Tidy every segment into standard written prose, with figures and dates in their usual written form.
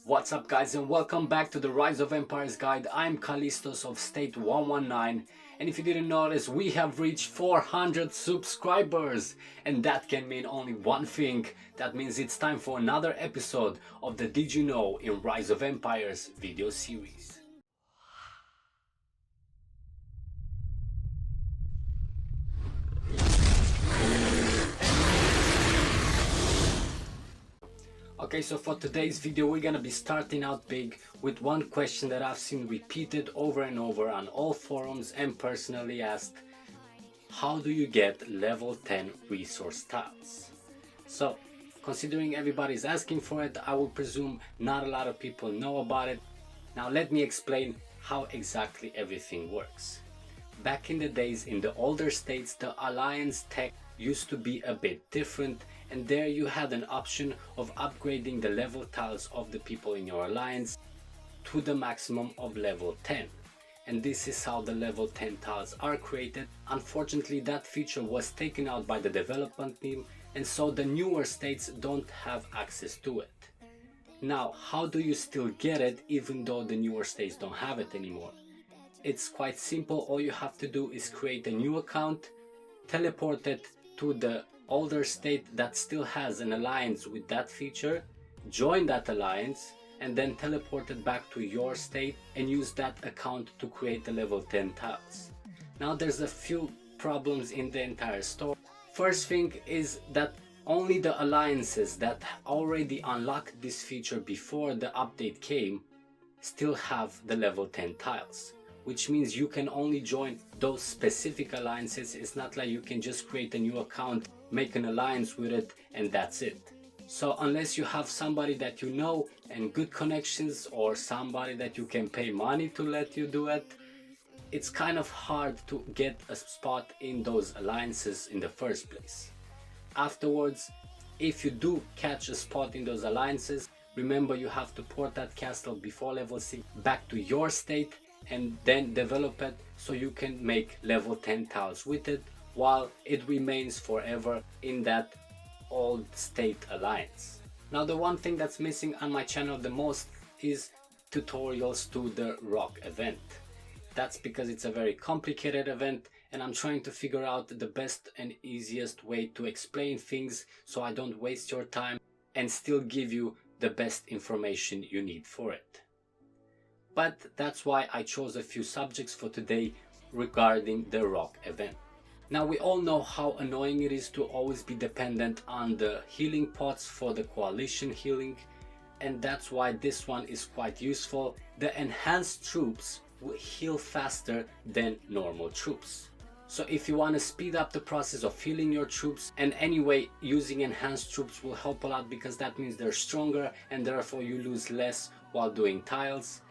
What's up guys, and welcome back to the Rise of Empires guide. I'm Callistos of State 119, and if you didn't notice, we have reached 400 subscribers, and that can mean only one thing. That means it's time for another episode of the Did You Know in Rise of Empires video series. Okay, so for today's video we're gonna be starting out big with one question that I've seen repeated over and over on all forums and personally asked: how do you get level 10 resource tiles? So considering everybody's asking for it, I will presume not a lot of people know about it. Now let me explain how exactly everything works. Back in the days, in the older states, the alliance tech used to be a bit different, and there you had an option of upgrading the level tiles of the people in your alliance to the maximum of level 10. And this is how the level 10 tiles are created. Unfortunately, that feature was taken out by the development team, and so the newer states don't have access to it. Now, how do you still get it even though the newer states don't have it anymore? It's quite simple. All you have to do is create a new account, teleport it to the older state that still has an alliance with that feature, join that alliance, and then teleport it back to your state and use that account to create the level 10 tiles. Now there's a few problems in the entire story. First thing is that only the alliances that already unlocked this feature before the update came still have the level 10 tiles, which means you can only join those specific alliances. It's not like you can just create a new account, make an alliance with it, and that's it. So unless you have somebody that you know and good connections, or somebody that you can pay money to let you do it, it's kind of hard to get a spot in those alliances in the first place. Afterwards, if you do catch a spot in those alliances, remember you have to port that castle before level 6 back to your state and then develop it so you can make level 10 tiles with it while it remains forever in that old state alliance. Now the one thing that's missing on my channel the most is tutorials to the rock event. That's because it's a very complicated event, and I'm trying to figure out the best and easiest way to explain things so I don't waste your time and still give you the best information you need for it. But that's why I chose a few subjects for today regarding the rock event. Now we all know how annoying it is to always be dependent on the healing pots for the coalition healing, and that's why this one is quite useful. The enhanced troops will heal faster than normal troops. So if you want to speed up the process of healing your troops, and anyway using enhanced troops will help a lot because that means they're stronger and therefore you lose less while doing tiles.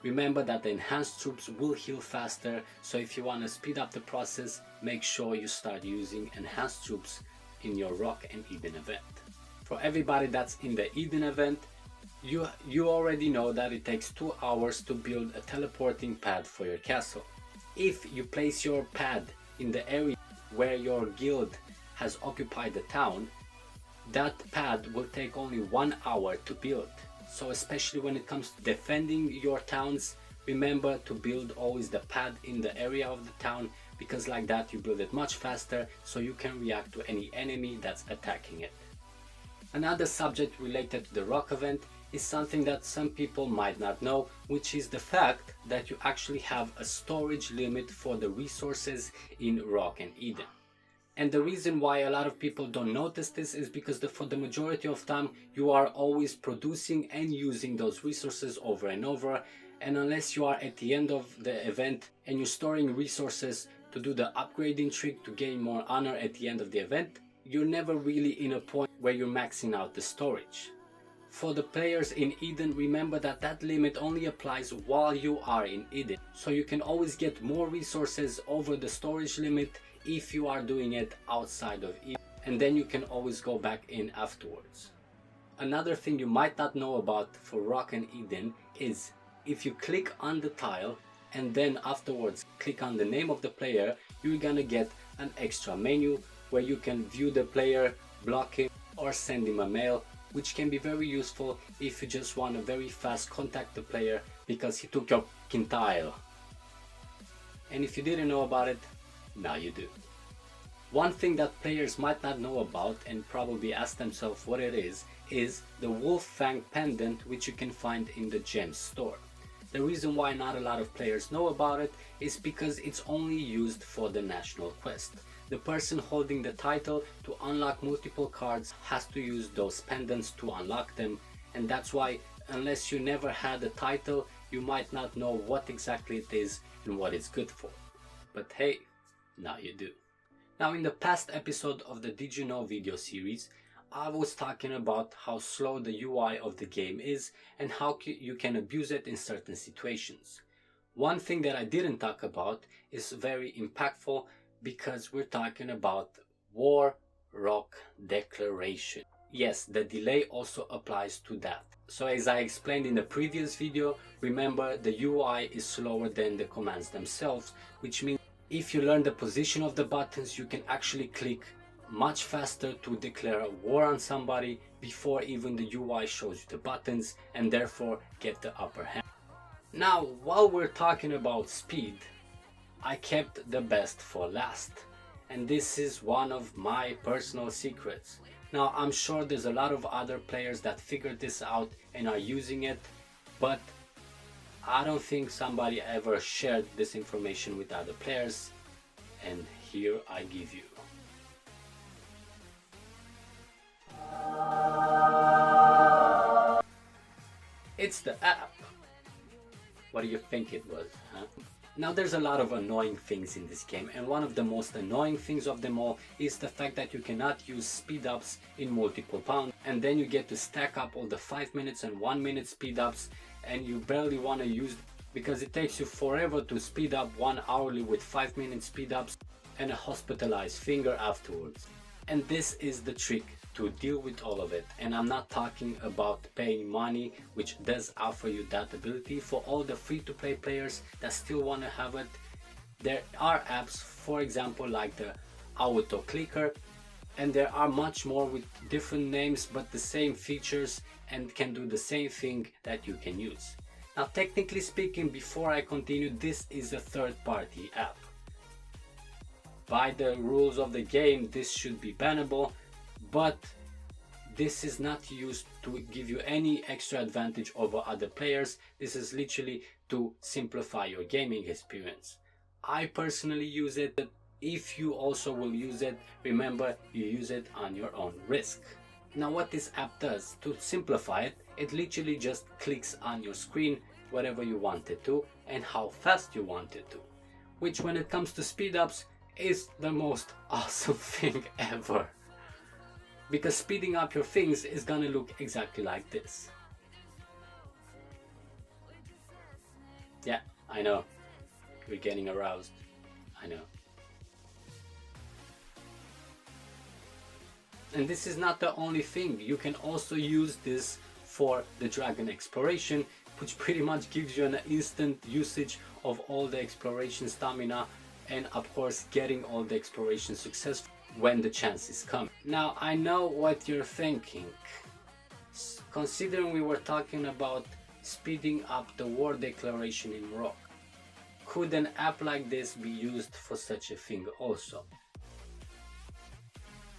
Remember that the enhanced troops will heal faster, so if you want to speed up the process, make sure you start using enhanced troops in your Rock and Eden event. For everybody that's in the Eden event, you already know that it takes 2 hours to build a teleporting pad for your castle. If you place your pad in the area where your guild has occupied the town, that pad will take only 1 hour to build. So especially when it comes to defending your towns, remember to build always the pad in the area of the town, because like that you build it much faster so you can react to any enemy that's attacking it. Another subject related to the rock event is something that some people might not know, which is the fact that you actually have a storage limit for the resources in Rock and Eden. And the reason why a lot of people don't notice this is because for the majority of time you are always producing and using those resources over and over, and unless you are at the end of the event and you're storing resources to do the upgrading trick to gain more honor at the end of the event, you're never really in a point where you're maxing out the storage. For the players in Eden, remember that that limit only applies while you are in Eden, so you can always get more resources over the storage limit if you are doing it outside of Eden, and then you can always go back in afterwards. Another thing you might not know about for Rock and Eden is if you click on the tile and then afterwards click on the name of the player, you're gonna get an extra menu where you can view the player, block him, or send him a mail, which can be very useful if you just want to very fast contact the player because he took your tile. And if you didn't know about it, now you do. One thing that players might not know about and probably ask themselves what it is the Wolffang Pendant, which you can find in the gems store. The reason why not a lot of players know about it is because it's only used for the national quest. The person holding the title to unlock multiple cards has to use those pendants to unlock them, and that's why unless you never had a title, you might not know what exactly it is and what it's good for. But hey, now you do. Now, in the past episode of the Did You Know video series, I was talking about how slow the UI of the game is and how you can abuse it in certain situations. One thing that I didn't talk about is very impactful because we're talking about War Rock Declaration. Yes, the delay also applies to that. So as I explained in the previous video, remember the UI is slower than the commands themselves, which means if you learn the position of the buttons, you can actually click much faster to declare a war on somebody before even the UI shows you the buttons, and therefore get the upper hand. Now, while we're talking about speed, I kept the best for last, and this is one of my personal secrets. Now, I'm sure there's a lot of other players that figured this out and are using it, but I don't think somebody ever shared this information with other players, and here I give you. It's the app. What do you think it was, huh? Now, there's a lot of annoying things in this game, and one of the most annoying things of them all is the fact that you cannot use speed ups in multiple pounds, and then you get to stack up all the 5 minutes and 1 minute speed ups, and you barely want to use because it takes you forever to speed up one hourly with 5 minute speed ups and a hospitalized finger afterwards. And this is the trick to deal with all of it, and I'm not talking about paying money, which does offer you that ability. For all the free-to-play players that still want to have it, there are apps, for example, like the auto clicker, and there are much more with different names but the same features and can do the same thing that you can use. Now, technically speaking, before I continue, this is a third-party app. By the rules of the game, this should be bannable, but this is not used to give you any extra advantage over other players. This is literally to simplify your gaming experience. I personally use it. If you also will use it, remember, you use it on your own risk. Now, what this app does, to simplify it, it literally just clicks on your screen whatever you want it to and how fast you want it to, which when it comes to speed ups is the most awesome thing ever. Because speeding up your things is gonna look exactly like this. Yeah, I know. You're getting aroused. I know. And this is not the only thing. You can also use this for the dragon exploration, which pretty much gives you an instant usage of all the exploration stamina and of course getting all the exploration success when the chances come. Now, I know what you're thinking. Considering we were talking about speeding up the war declaration in Rock, could an app like this be used for such a thing also?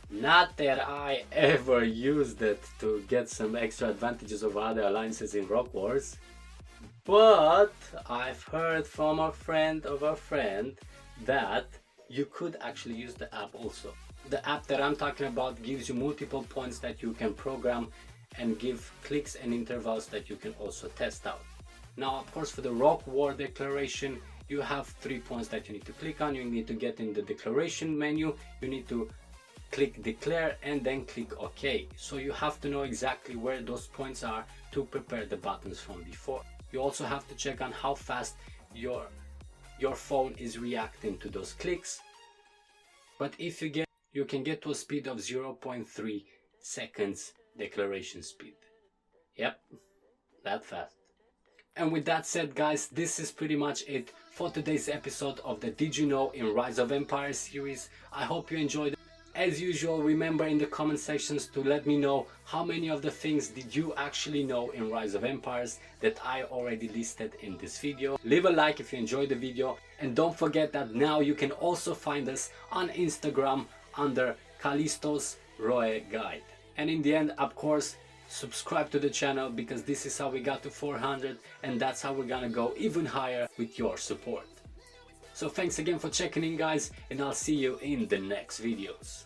Not that I ever used it to get some extra advantages over other alliances in Rock Wars, but I've heard from a friend of a friend that you could actually use the app also. The app that I'm talking about gives you multiple points that you can program and give clicks and intervals that you can also test out. Now, of course, for the Rock War declaration, you have 3 points that you need to click on. You need to get in the declaration menu, you need to click declare and then click OK. So you have to know exactly where those points are to prepare the buttons from before. You also have to check on how fast your phone is reacting to those clicks. But if you can get to a speed of 0.3 seconds declaration speed. Yep, that fast. And with that said, guys, this is pretty much it for today's episode of the Did You Know in Rise of Empires series. I hope you enjoyed it. As usual, remember in the comment sections to let me know how many of the things did you actually know in Rise of Empires that I already listed in this video. Leave a like if you enjoyed the video, and don't forget that now you can also find us on Instagram under Callisto's Roe Guide. And in the end, of course, subscribe to the channel, because this is how we got to 400, and that's how we're gonna go even higher with your support. So thanks again for checking in, guys, and I'll see you in the next videos.